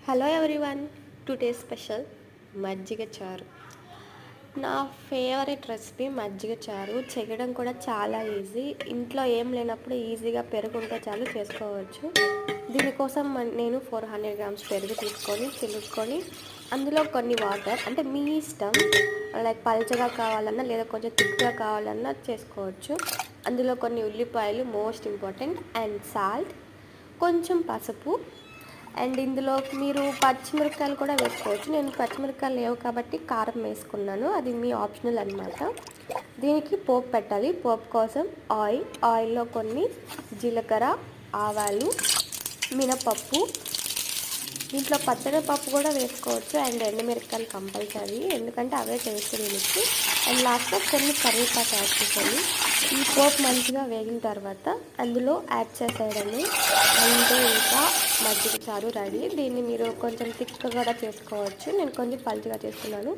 Hello everyone, today special మజ్జిగ చారు. నా ఫేవరెట్ రెసిపీ మజ్జిగ చారు. చేయడం కూడా చాలా ఈజీ. ఇంట్లో ఏం లేనప్పుడు ఈజీగా పెరుగు ఉంటే చాలు చేసుకోవచ్చు. దీనికోసం నేను 400 గ్రామ్స్ పెరుగు తీసుకొని చిలుక్కొని అందులో కొన్ని వాటర్, అంటే మీ ఇష్టం, లైక్ పల్చగా కావాలన్నా లేదా కొంచెం థిక్గా కావాలన్నా చేసుకోవచ్చు. అందులో కొన్ని ఉల్లిపాయలు, మోస్ట్ ఇంపార్టెంట్, అండ్ సాల్ట్, కొంచెం పసుపు, అండ్ ఇందులో మీరు పచ్చిమిరపకాయలు కూడా వేసుకోవచ్చు. నేను పచ్చిమిరపకాయలు లేవు కాబట్టి కారం వేసుకున్నాను. అది మీ ఆప్షనల్ అనమాట. దీనికి పోపు పెట్టాలి. పోపు కోసం ఆయిల్లో కొన్ని జీలకర్ర, ఆవాలు, మినపప్పు, దీంట్లో పచ్చడిపప్పు కూడా వేసుకోవచ్చు, అండ్ ఎండుమిరపకాయలు కంపల్సరీ, ఎందుకంటే అవే టేస్ట్ దీనికి. అండ్ లాస్ట్లో కొన్ని కరివేపాకు యాడ్ చేసాను. ఈ పోపు మంచిగా వేగిన తర్వాత అందులో యాడ్ చేసేయడము, అంటే ఇంకా మజ్జిగ చారు రెడీ. దీన్ని మీరు కొంచెం థిక్గా కూడా చేసుకోవచ్చు. నేను కొంచెం పల్చగా చేసుకున్నాను.